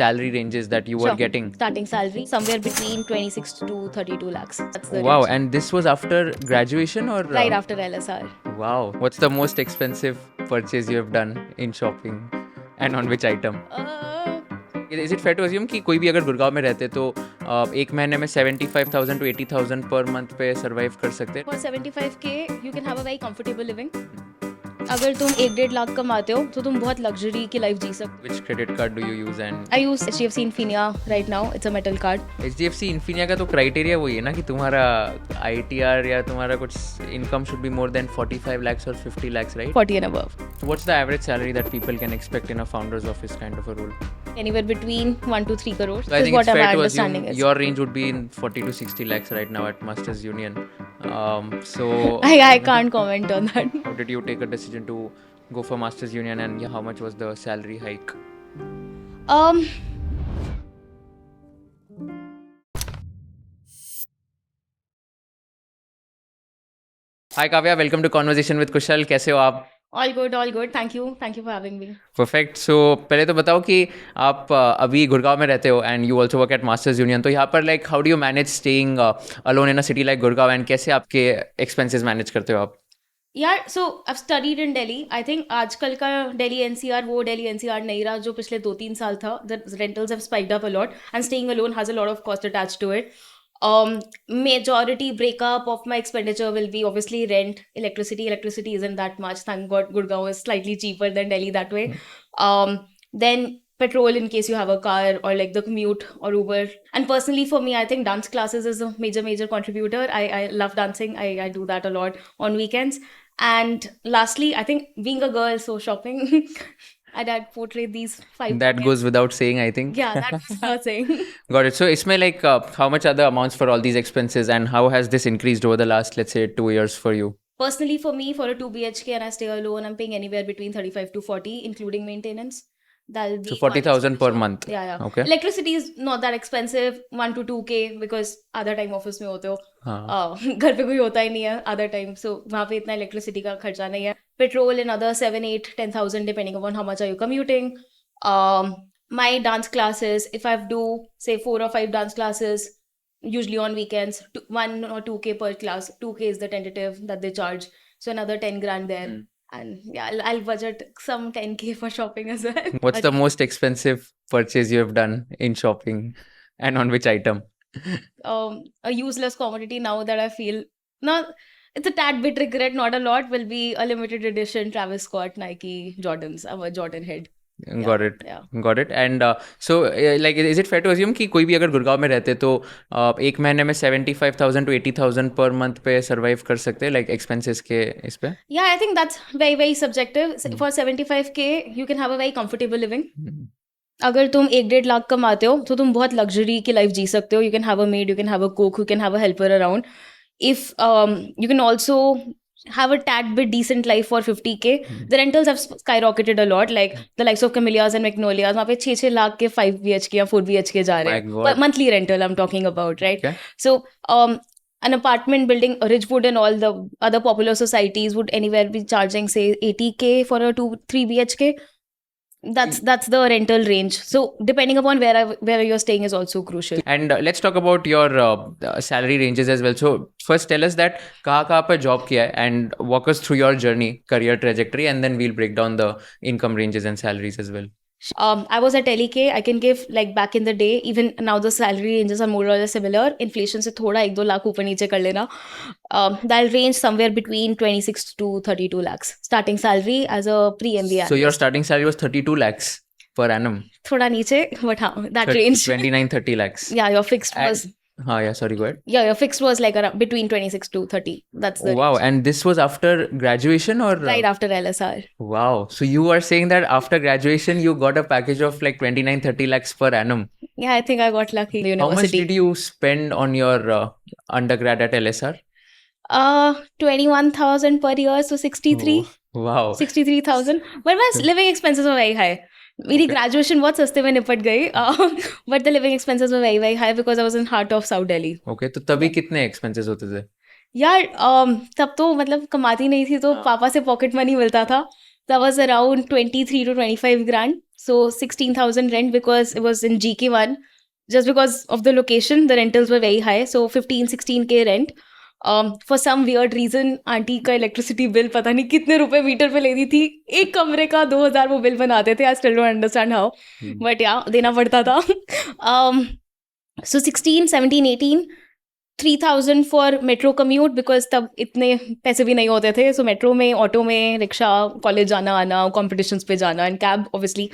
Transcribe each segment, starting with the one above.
salary ranges that you were Sure. getting? Starting salary somewhere between 26 to 32 lakhs. That's the Wow, range. and this was after graduation or? Right after LSR. Wow, what's the most expensive purchase you have done in shopping and on which item? Is it fair to assume कि कोई भी अगर गुड़गांव में रहते तो एक महीने में 75,000 to 80,000 per month पे survive कर सकते? For 75K you can have a very comfortable living. अगर तुम 1-1.5 लाख कमाते हो तो तुम बहुत लग्जरी की लाइफ जी सकते हो. Which credit card do you use and? I use HDFC Infinia right now. It's a metal card. HDFC Infinia का तो क्राइटेरिया वही है ना कि तुम्हारा ITR या तुम्हारा कुछ income should be more than 45 lakhs or 50 lakhs, right? 40 and above. So what's the average salary that people can expect in a founder's office kind of a role? Anywhere between 1 to 3 crores. So I This is think what it's my fair to understanding assume is. your range would be in 40 to 60 lakhs right now at Masters Union. So I can't comment on that. how did you take a decision to go for Masters Union and how much was the salary hike? Hi Kavya, welcome to Conversation with Kushal. कैसे हो आप? All good, all good. Thank you for having me. Perfect. So पहले तो बताओ कि आप अभी गुड़गांव में रहते हो and you also work at Masters Union, तो यहाँ पर like how do you manage staying alone in a city like Gurgaon and कैसे आपके एक्सपेंसेस मैनेज करते हो आप? यार so I studied in Delhi. I think आजकल का दिल्ली एनसीआर वो दिल्ली एनसीआर नहीं रहा जो पिछले 2-3 साल था. The rentals have spiked up a lot and staying alone has a lot of cost attached to it. Majority breakup of my expenditure will be obviously rent, electricity isn't that much, thank god. Gurgaon is slightly cheaper than Delhi that way. Then petrol in case you have a car, or like the commute or Uber. And personally for me, I think dance classes is a major contributor. I love dancing. I do that a lot on weekends. And lastly, I think being a girl, so shopping. I'd portray these 5 That buckets. goes without saying, I think. Yeah, that's what I was saying. Got it. So इसमें like how much are the amounts for all these expenses and how has this increased over the last, let's say, 2 years for you? Personally, for me, for a 2 BHK and I stay alone, I'm paying anywhere between 35 to 40, including maintenance. That'll be So 40,000 per month. Yeah. Okay. Electricity is not that expensive, 1 to 2K, because other time office में होते हो. हाँ. घर पे कोई होता ही नहीं है other time, so वहाँ पे इतना electricity का खर्चा नहीं है. Petrol another 7, 8, 10,000 depending upon how much are you commuting. My dance classes, if I do say 4 or 5 dance classes, usually on weekends, 1 or 2K per class. 2K is the tentative that they charge, so another 10 grand there. And yeah, I'll budget some 10K for shopping as well. What's the most expensive purchase you have done in shopping and on which item? A useless commodity now that I feel now it's a tad bit regret, not a lot, will be a limited edition Travis Scott Nike Jordans. I'm a Jordan head. Got it. Yeah. Got it. And so like is it fair to assume कि कोई भी अगर गुड़गांव में रहते तो एक महीने में 75,000 to 80,000 per month पे survive कर सकते हैं like expenses के इस पे? Yeah, I think that's very subjective. For 75K you can have a very comfortable living. अगर तुम 1-1.5 लाख कमाते हो तो तुम बहुत लग्जरी की लाइफ जी सकते हो. You can have a maid, you can have a cook, you can have a helper around. If you can also have a tad bit decent life for 50K. The rentals have skyrocketed a lot, like the likes of Camellias and Magnolias. वहाँ पे 6 लाख के 5 BHK या 4 BHK जा रहे हैं. Monthly rental I'm talking about, right? Okay. So an apartment building, Ridgewood and all the other popular societies would anywhere be charging say 80K for a 2-3 BHK. That's the rental range. So depending upon where you're staying is also crucial. And let's talk about your salary ranges as well. So first tell us that कहाँ पर job किया है and walk us through your journey, career trajectory, and then we'll break down the income ranges and salaries as well. I was at LK. I can give like back in the day, even now the salary ranges are more or less similar. Inflation से थोड़ा 1-2 लाख ऊपर नीचे कर लेना. That'll range somewhere between 26 to 32 lakhs. Starting salary as a pre-MBA. So your starting salary was 32 lakhs per annum. थोड़ा नीचे, but हाँ, that range. 29-30 lakhs. Yeah, your fixed was. Yeah, sorry, go ahead. Yeah, your fixed was like around between 26 to 30. That's the wow, range. And this was after graduation or? Right after LSR. Wow. So you are saying that after graduation, you got a package of like 29-30 lakhs per annum. Yeah, I think I got lucky. University. How much did you spend on your undergrad at LSR? 21,000 per year, so 63. Oh, wow. 63,000. But my living expenses were very high. मेरी graduation बहुत सस्ते में निपट गई, but the living expenses were very high because I was in heart of south Delhi. Okay, तो तभी कितने expenses होते थे यार? तब तो मतलब कमाती नहीं थी तो पापा से पॉकेट मनी मिलता था. That was around 23 to 25 grand. So 16,000 rent because it was in GK1. Just because of the location, the rentals were very high. So 15-16K rent. For some weird reason, aunty का electricity bill पता नहीं कितने रुपए metre पे लेती थी. एक कमरे का 2,000 वो बिल बनाते थे. I still don't understand how. But yeah, देना पड़ता था. So 16, 17, 18, 3,000 for metro commute because तब इतने पैसे भी नहीं होते थे. So metro में, ऑटो में, रिक्शा, कॉलेज जाना आना, competitions पे जाना, and cab obviously.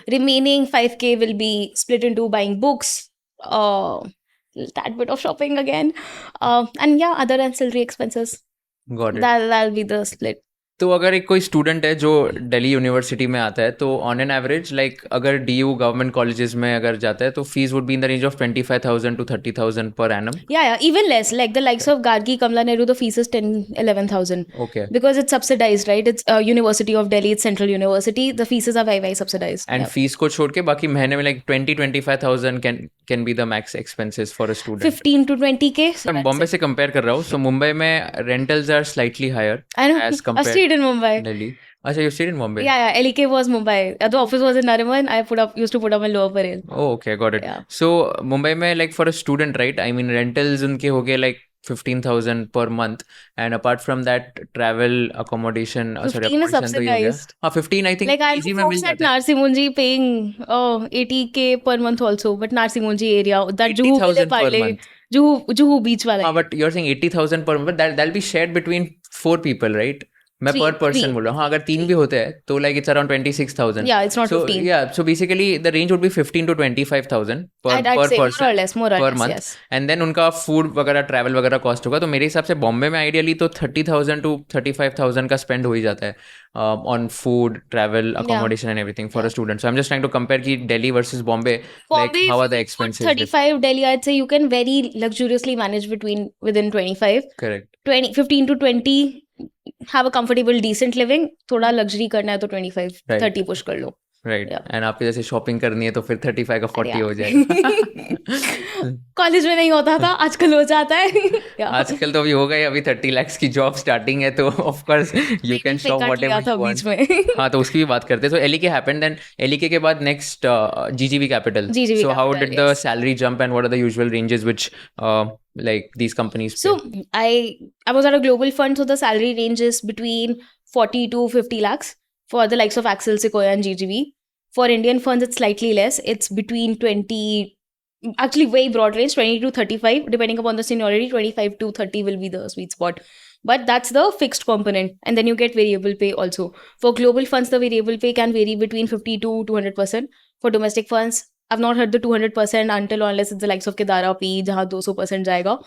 Remaining 5K will be split into buying books, that bit of shopping again, and yeah, other ancillary expenses. Got it. That'll be the split. तो अगर एक कोई student है जो दिल्ली यूनिवर्सिटी में आता है तो ऑन एन एवरेज लाइक अगर DU गवर्नमेंट कॉलेजेस में अगर जाता है तो fees would be in the range of 25,000 to 30,000 per annum. Yeah, even less. Like the likes of Gargi, Kamla Nehru, the fees is 10-11,000. Okay. Because it's subsidized, right? It's University of Delhi, it's Central University. The fees are very, very subsidized. And fees को छोड़ के बाकी महीने में like 20-25,000 can be the max expenses for a student. 15 to 20K. मैं बॉम्बे से compare कर रहा हूँ. So मुंबई में rentals are slightly higher. I know. As compared. I stayed in Mumbai. Delhi. Achha, you stayed in Mumbai? Yeah. LEK was Mumbai. The office was in Nariman. I used to put up in Lower Parel. Oh, okay, got it. Yeah. So Mumbai में like for a student, right? I mean rentals उनके हो गए like 15,000 per month, and apart from that, travel, accommodation. 15 is subsidized. 15 I think. Like I know folks at Narsimunji paying 80K per month also, but Narsimunji area, that Juhu per month. Juhu beach wala. But you're saying 80,000 per month, but that'll be shared between 4 people, right? मैं per person बोल रहा हूँ. हाँ, अगर 3 भी होते हैं तो like it's around 26,000. Yeah, it's not 15. Yeah, so basically the range would be 15 to 25,000 per person per month. Yes. And then उनका food वगैरह travel वगैरह cost होगा. तो मेरे हिसाब से बॉम्बे में ideally तो 30,000 to 35,000 का spend हो ही जाता है on food, travel, accommodation and everything for a student. So I'm just trying to compare कि Delhi versus Bombay, like how are the expenses? 35 Delhi, I'd say you can very luxuriously manage within 25. Correct. 15 to 20. Have a comfortable, decent living. थोड़ा luxury करना है तो 25, 30 push कर लो. Right. And आपको जैसे shopping करनी है तो फिर 35 का 40 हो जाएगा. कॉलेज में नहीं होता था, आजकल हो जाता है. आजकल तो अभी हो गए, अभी 30 lakhs की जॉब स्टार्टिंग है तो of course you can shop whatever you want. हाँ, तो उसकी भी बात करते हैं. So LK happened, then LK के बाद next GGV capital. So how did the salary jump and what are the usual ranges which like these companies pay? So I was at a global fund, so the salary range is between 40 to 50 lakhs for the likes of Axel, Sequoia and GGV. For Indian funds, it's slightly less. It's between 20, actually very broad range, 20 to 35, depending upon the seniority. 25 to 30 will be the sweet spot. But that's the fixed component. And then you get variable pay also. For global funds, the variable pay can vary between 50 to 200%. For domestic funds, I've not heard the 200% until unless it's the likes of Kedara P, जहाँ 200% जाएगा.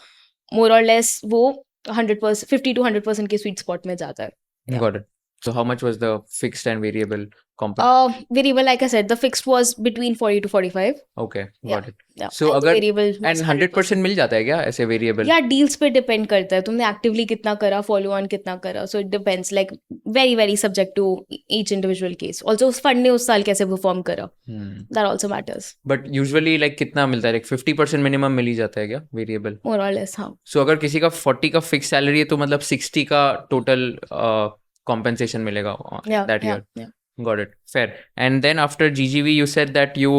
More or less वो 100%, 50 to 100% के sweet spot में जाता है. Got it. So how much was the fixed and variable component? Variable, like I said, the fixed was between 40 to 45. Okay, got it. Yeah. So and अगर variable and 100% मिल जाता है क्या ऐसे variable? Yeah, deals पे depend करता है. तुमने actively कितना करा, follow on कितना करा. So it depends, like very very subject to each individual case. Also उस fund ने उस साल कैसे perform करा. That also matters. But usually like कितना मिलता है? Like 50% minimum मिल ही जाता है क्या variable? More or less, हाँ. So अगर किसी का 40 का fixed salary है तो मतलब 60 का total compensation मिलेगा that year. Yeah. Got it. Fair. And then after GGV, you said that you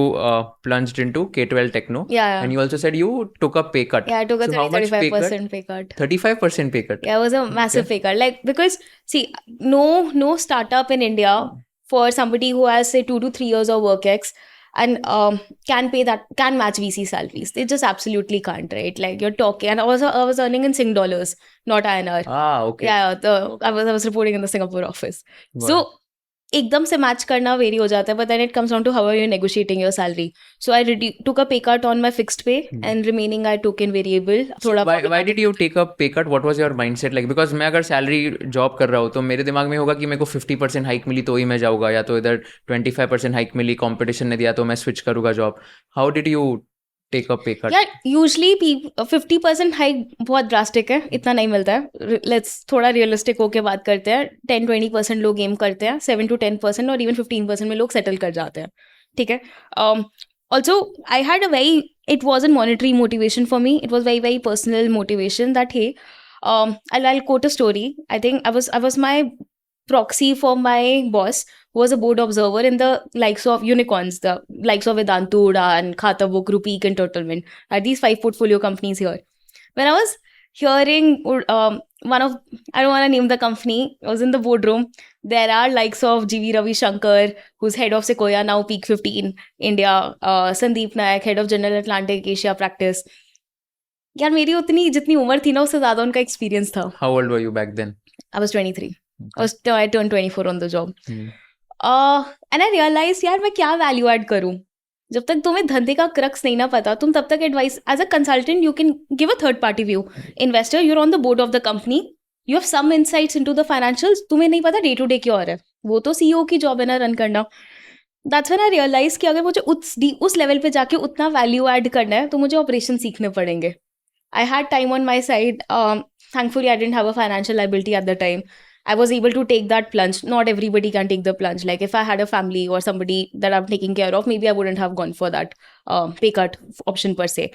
plunged into K12 Techno. Yeah. And you also said you took a pay cut. Yeah, I took a 35% pay cut. 35% pay cut? Yeah, it was a massive pay cut. Like, because, see, no startup in India for somebody who has, say, 2 to 3 years of work ex and can match VC salaries. They just absolutely can't, right? Like, you're talking, and I was earning in Sing dollars, not INR. Ah, okay. Yeah, I was reporting in the Singapore office. Wow. So एकदम से match करना very हो जाता है, but then it comes down to how are you negotiating your salary. So I took a pay cut on my fixed pay and remaining I took in variable. So why did you take a pay cut? What was your mindset like? Because मैं अगर salary job कर रहा हूँ तो मेरे दिमाग में होगा कि मेरे को 50% hike मिली तो ही मैं जाऊँगा, या तो इधर 25% hike मिली, competition ने दिया तो मैं switch करूँगा job. How did you take a pay cut? Yeah, usually 50% hike बहुत drastic है, इतना नहीं मिलता है. Let's थोड़ा realistic होके बात करते हैं. 10-20% लोग aim करते हैं, 7 to 10% और even 15% में लोग settle कर जाते हैं. ठीक है. Also, I had it wasn't monetary motivation for me. It was very, very personal motivation that, hey, I'll quote a story. I think I was my proxy for my boss, who was a board observer in the likes of unicorns, the likes of Vedantu, Udan, Khata Book, Rupeek, and Turtleman. Are these 5 portfolio companies here? When I was hearing one of, I don't want to name the company, I was in the boardroom. There are likes of GV Ravi Shankar, who's head of Sequoia, now Peak 15 India, Sandeep Nayak, head of General Atlantic Asia Practice. यार मेरी उतनी जितनी उम्र थी ना उससे ज्यादा उनका एक्सपीरियंस था. How old were you back then? I was 23. Okay. I turned 24 on the job. And I realized यार मैं क्या वैल्यू ऐड करूं. जब तक तुम्हें धंधे का क्रक्स नहीं ना पता, तुम तब तक advice as a consultant you can give a third party view. Investor, you are on the board of the company, you have some insights into the financials. तुम्हें नहीं पता डे टू डे क्या हो रहा है, वो तो सीईओ की जॉब है ना रन करना. दैट्स व्हेन आई रियलाइज कि अगर मुझे उस लेवल पे जाके उतना वैल्यू ऐड करना है तो मुझे ऑपरेशन सीखने पड़ेंगे. I had time on my side. Thankfully, I didn't have a financial liability at the time. I was able to take that plunge. Not everybody can take the plunge. Like if I had a family or somebody that I'm taking care of, maybe I wouldn't have gone for that pay cut option per se.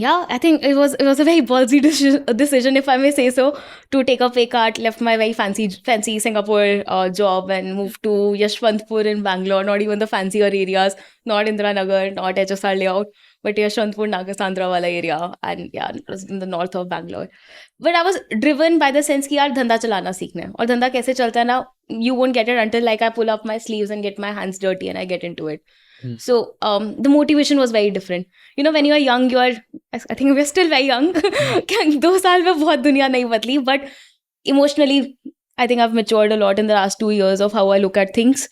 Yeah, I think it was a very ballsy decision, if I may say so, to take a pay cut, left my very fancy Singapore job and moved to Yashwantpur in Bangalore, not even the fancier areas, not Indiranagar, not HSR layout, but Yashwantpur, Nagasandra wala area, and yeah, it was in the north of Bangalore. But I was driven by the sense कि यार धंधा चलाना सीखना है, और धंधा कैसे चलता है ना, you won't get it until like I pull up my sleeves and get my hands dirty and I get into it. So the motivation was very different. You know, when you are young, I think we're still very young. 2 साल में बहुत दुनिया नहीं बदली, but emotionally, I think I've matured a lot in the last 2 years of how I look at things.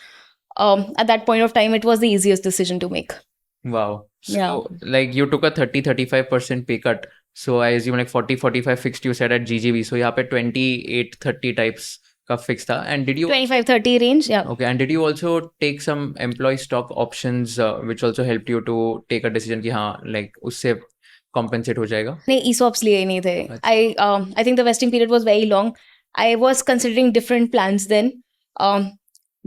At that point of time, it was the easiest decision to make. Wow. So like you took a 30-35% pay cut. So I assume like 40-45 fixed you said at GGB. So यहाँ पे 28-30 types का fix था. And did you 25-30 range, yeah. Okay, and did you also take some employee stock options which also helped you to take a decision कि हाँ like उससे compensate हो जाएगा? नहीं, ESOPs लिए नहीं थे. I think the vesting period was very long. I was considering different plans then.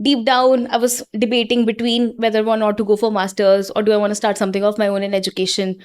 Deep down, I was debating between whether or not to go for masters or do I want to start something of my own in education.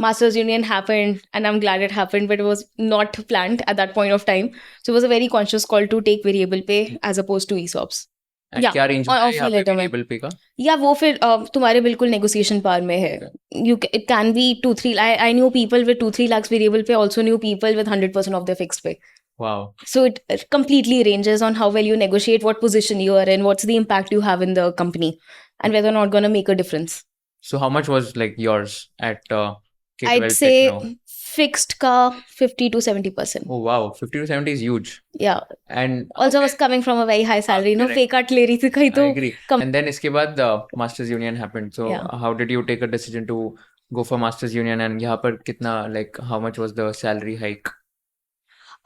Masters Union happened and I'm glad it happened, but it was not planned at that point of time. So it was a very conscious call to take variable pay as opposed to ESOPs. And क्या range है यहाँ पे variable pay का? Yeah, वो फिर तुम्हारे बिल्कुल negotiation power में है. It can be 2-3. I knew people with 2-3 lakhs variable pay, also knew people with 100% of their fixed pay. Wow. So it completely ranges on how well you negotiate, what position you are in, what's the impact you have in the company, and whether or not going to make a difference. So how much was like yours at K12? I'd say fixed ka 50-70%. Oh wow, 50-70 is huge. Yeah. And also was coming from a very high salary, no pay cut le rahi thi kahin to. I agree. And then इसके बाद the Masters Union happened. So how did you take a decision to go for Masters Union, and यहाँ पर कितना like how much was the salary hike?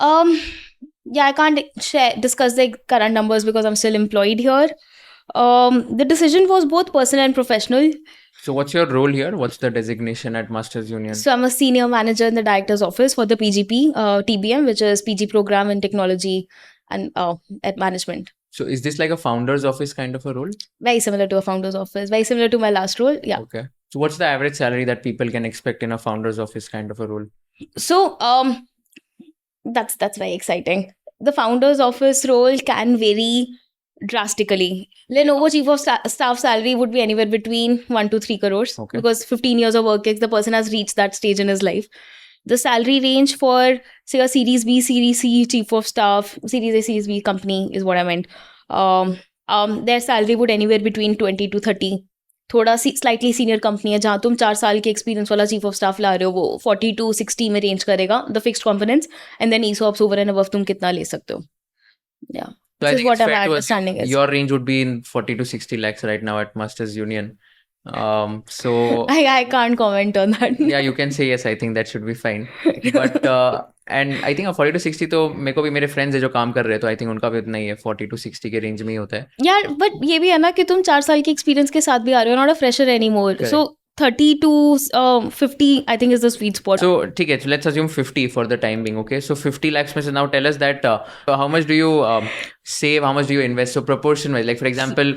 Yeah, I can't discuss the current numbers because I'm still employed here. The decision was both personal and professional. So what's your role here? What's the designation at Masters Union? So I'm a senior manager in the director's office for the PGP, TBM, which is PG program in technology and at management. So is this like a founder's office kind of a role? Very similar to a founder's office. Very similar to my last role. Yeah. Okay. So what's the average salary that people can expect in a founder's office kind of a role? So that's very exciting. The founder's office role can vary drastically. Lenovo chief of staff salary would be anywhere between 1 to 3 crores. Okay. Because 15 years of work, the person has reached that stage in his life. The salary range for, say, a Series B, Series C chief of staff, Series A, Series B company is what I meant. Their salary would anywhere between 20 to 30. थोड़ा slightly senior company है जहाँ तुम 4 साल के experience वाला chief of staff ला रहे हो, वो 40 to 60 में range करेगा the fixed components, and then ESOPs over and above तुम कितना ले सकते हो. Yeah. So this is what I'm understanding is. Your range would be in 40 to 60 lakhs right now at Masters Union. So I can't comment on that. Yeah, you can say yes. I think that should be fine. But and I think 40 to 60 तो मेरे को भी मेरे friends है जो काम कर रहे हैं तो I think उनका भी उतना ही है 40 to 60 के range में ही होता है. Yeah, but ये भी है ना कि तुम 4 साल के experience के साथ भी आ रहे हो, not a fresher anymore. Correct. So 30 to 50 I think is the sweet spot. So ठीक है, so let's assume 50 for the time being. Okay, so 50 lakhs में से now tell us that how much do you save, how much do you invest? So proportion wise, like for example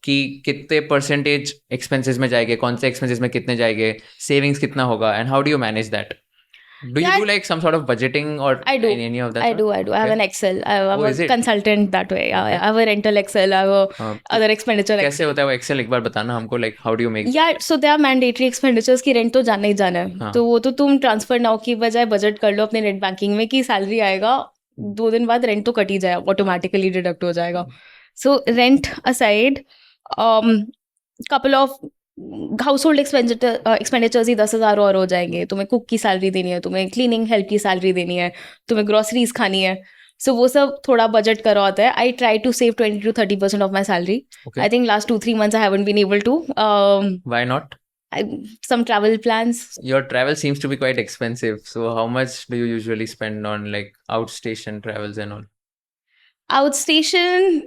कि कितने percentage expenses में जाएंगे, कौन से expenses में कितने जाएंगे, savings कितना होगा, and how do you manage that? Do you do like some sort of budgeting or I do. any of that? I do. I have an Excel. I'm is a it? consultant that way. I have a rental Excel. I have a other expenditure कैसे Excel. होता है वो Excel एक बार बताना हमको, like how do you make? Yeah, so there are mandatory expenditures की rent तो जाना ही जाना है. तो वो तो तुम ट्रांसफर नाउ की बजाय बजट कर लो अपने नेट बैंकिंग में कि सैलरी आएगा 2 दिन बाद रेंट तो कट ही जाएगा, ऑटोमेटिकली डिडक्ट हो जाएगा. So rent aside, couple of house expenditures ही 10,000 और हो जाएंगे. तुम्हें कुक की सैलरी देनी है, तुम्हें क्लीनिंग हेल्प की सैलरी देनी है, तुम्हें ग्रोसरीज खानी है. सो वो सब थोड़ा बजट करा होता है. I try to save 20 to 30% of my salary. I think last 2-3 months I haven't been able to. Why not? Some travel plans. Your travel seems to be quite expensive. So how much do you usually spend on like outstation travels and all? Outstation,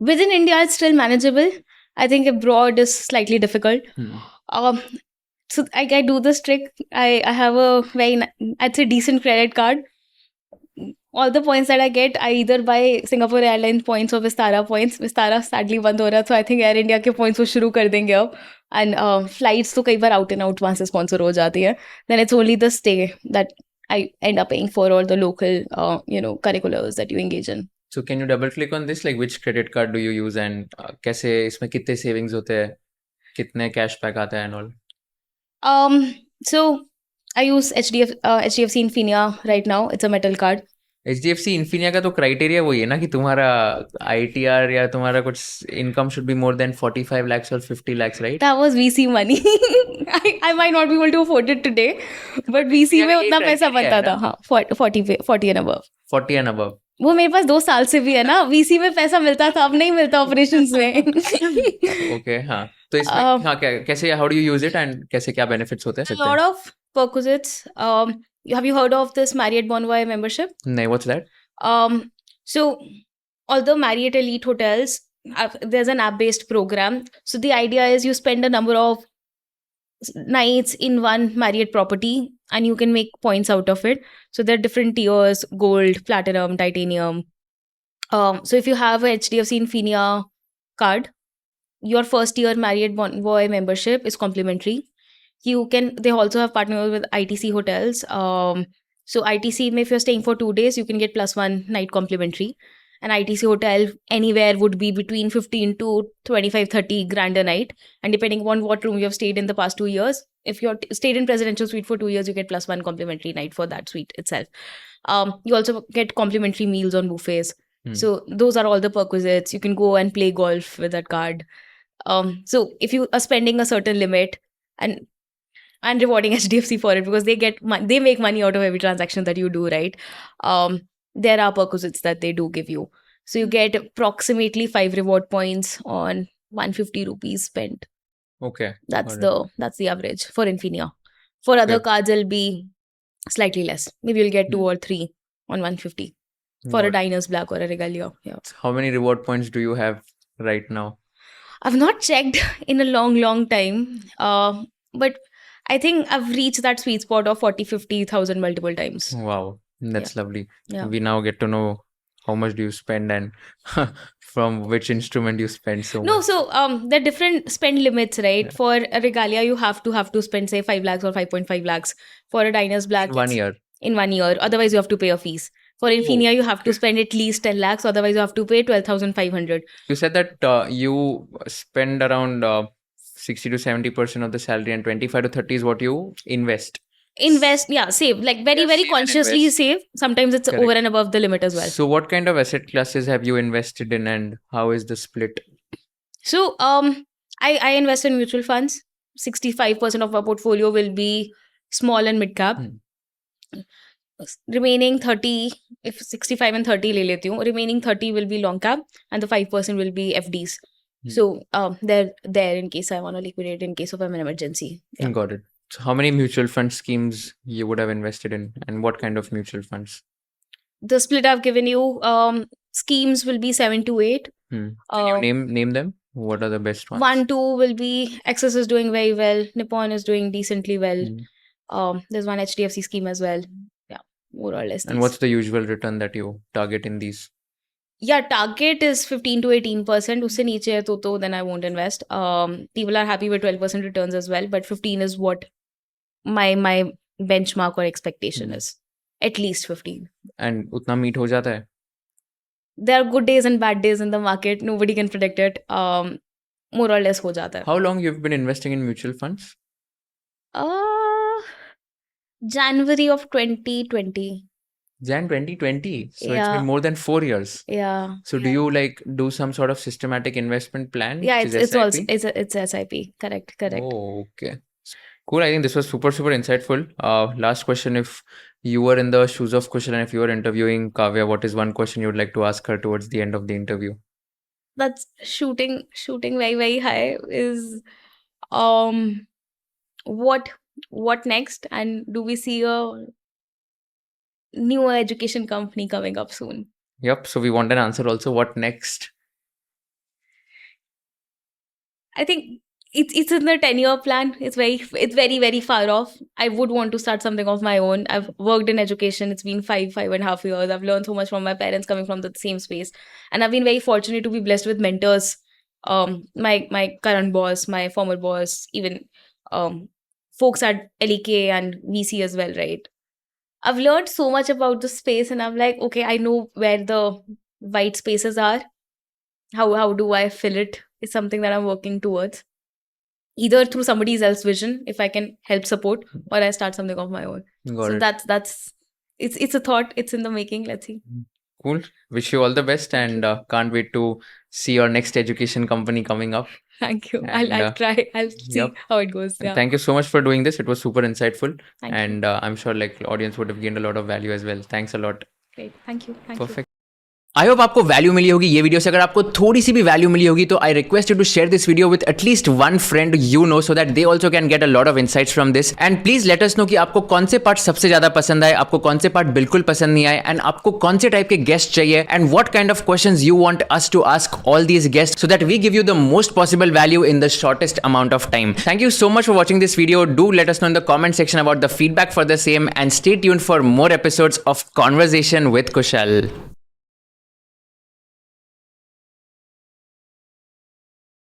within India, it's still manageable. I think abroad is slightly difficult. So I do this trick. I have a I'd say decent credit card. All the points that I get, I either buy Singapore Airlines points or Vistara points. Vistara sadly बंद हो रहा है, so I think Air India के points वो शुरू कर देंगे अब. And flights तो कई बार out and out वहाँ से sponsor हो जाती है. Then it's only the stay that I end up paying for, all the local, curriculars that you engage in. So can you double click on this? Like which credit card do you use and कैसे इसमें कितने savings होते हैं, कितने cashback आता है and all? So I use HDFC Infinia right now. It's a metal card. HDFC Infinia का तो क्राइटेरिया वही है ना कि तुम्हारा ITR या तुम्हारा कुछ income should be more than 45 lakhs or 50 lakhs, right? That was VC money. I might not be able to afford it today, but VC में उतना पैसा बनता था. हाँ, 40 and above. 40 and above. वो मेरे पास 2 साल से भी है ना. VC में पैसा मिलता था, अब नहीं मिलता ऑपरेशंस में. Okay, हाँ. तो इसमें हाँ कैसे, how do you use it and कैसे क्या benefits होते हैं? A lot of perquisites. Have you heard of this Marriott Bonvoy membership? No, what's that? So all the Marriott Elite hotels, there's an app-based program. So the idea is you spend a number of nights in one Marriott property and you can make points out of it. So there are different tiers: gold, platinum, titanium. So if you have a HDFC Infinia card, your first year Marriott Bonvoy membership is complimentary. They also have partners with ITC hotels. So ITC, if you're staying for 2 days, you can get +1 night complimentary. An ITC hotel anywhere would be between 15 to 25-30 grand a night. And depending on what room you have stayed in the past 2 years, if you're stayed in presidential suite for 2 years, you get +1 complimentary night for that suite itself. You also get complimentary meals on buffets. So those are all the perquisites. You can go and play golf with that card. So if you are spending a certain limit and rewarding HDFC for it, because they make money out of every transaction that you do, right? There are perquisites that they do give you. So you get approximately 5 reward points on 150 rupees spent. Okay. That's the average for Infinia. For other cards, it'll be slightly less. Maybe you'll get 2 or 3 on 150 for a Diners Black or a Regalia. Yeah. How many reward points do you have right now? I've not checked in a long time. But I think I've reached that sweet spot of 40,000-50,000 multiple times. Wow, that's lovely. Yeah. We now get to know how much do you spend and from which instrument you spend so much. No, so there are different spend limits, right? Yeah. For a Regalia, you have to spend say 5 lakhs or 5.5 lakhs. For a Diners Black, in 1 year. In 1 year. Otherwise, you have to pay a fees. For Infinia, you have to spend at least 10 lakhs. Otherwise, you have to pay 12,500. You said that you spend around 60 to 70% of the salary and 25 to 30 is what you invest. Save. Like very consciously save. Sometimes it's over and above the limit as well. So what kind of asset classes have you invested in and how is the split? So I invest in mutual funds. 65% of our portfolio will be small and mid cap. Remaining 30, if 65 and 30 le leti hu, remaining 30 will be long cap and the 5% will be FDs. So they're there in case I want to liquidate in case of an emergency. Yeah. Got it. So how many mutual fund schemes you would have invested in and what kind of mutual funds? The split I've given you, schemes will be 7 to 8. Can you name them? What are the best ones? 1, 2 will be Axis is doing very well. Nippon is doing decently well. There's one HDFC scheme as well. Yeah, more or less. And what's the usual return that you target in these? Yeah, target is 15 to 18%. Usse niche hai to then I won't invest. People are happy with 12% returns as well, but 15 is what my benchmark or expectation is. At least 15. And उतना meet हो जाता है? There are good days and bad days in the market. Nobody can predict it. More or less हो जाता है. How long you've been investing in mutual funds? January of 2020. Jan 2020. So it's Yeah. been more than 4 years. Yeah. So do you like do some sort of systematic investment plan? Yeah, which is it's also SIP? it's SIP. Correct. Oh, okay. Cool. I think this was super insightful. Last question: if you were in the shoes of Kushal and if you were interviewing Kavya, what is one question you would like to ask her towards the end of the interview? That's shooting very, very high is what next, and do we see a newer education company coming up soon? Yep. So we want an answer also. What next? I think it's in the 10-year plan. It's very, very far off. I would want to start something of my own. I've worked in education. It's been 5.5 years. I've learned so much from my parents coming from the same space. And I've been very fortunate to be blessed with mentors. My current boss, my former boss, even folks at LEK and VC as well, right? I've learned so much about the space, and I'm like, okay, I know where the white spaces are. How do I fill it? Is something that I'm working towards. Either through somebody else's vision, if I can help support, or I start something of my own. Got it. That's it's a thought. It's in the making. Let's see. Cool. Wish you all the best, and can't wait to see your next education company coming up. Thank you. And, I'll try. I'll see yep. how it goes. Yeah. Thank you so much for doing this. It was super insightful. Thank and I'm sure like the audience would have gained a lot of value as well. Thanks a lot. Great. Thank you. Perfect. I hope आपको value मिली होगी ये video से. अगर आपको थोड़ी सी भी value मिली होगी तो I request you to share this video with at least one friend you know, so that they also can get a lot of insights from this. And please let us know कि आपको कौन से part सबसे ज्यादा पसंद आए, आपको कौन से पार्ट बिल्कुल पसंद नहीं आए, एंड आपको कौन से टाइप के गेस्ट चाहिए, and what kind of questions you want us to ask all these guest, so that we give you the most possible value in the shortest amount of time. Thank you so much for watching this video. Do let us know in the comment section about the feedback for the same, and stay tuned for more episodes of conversation with Kusal.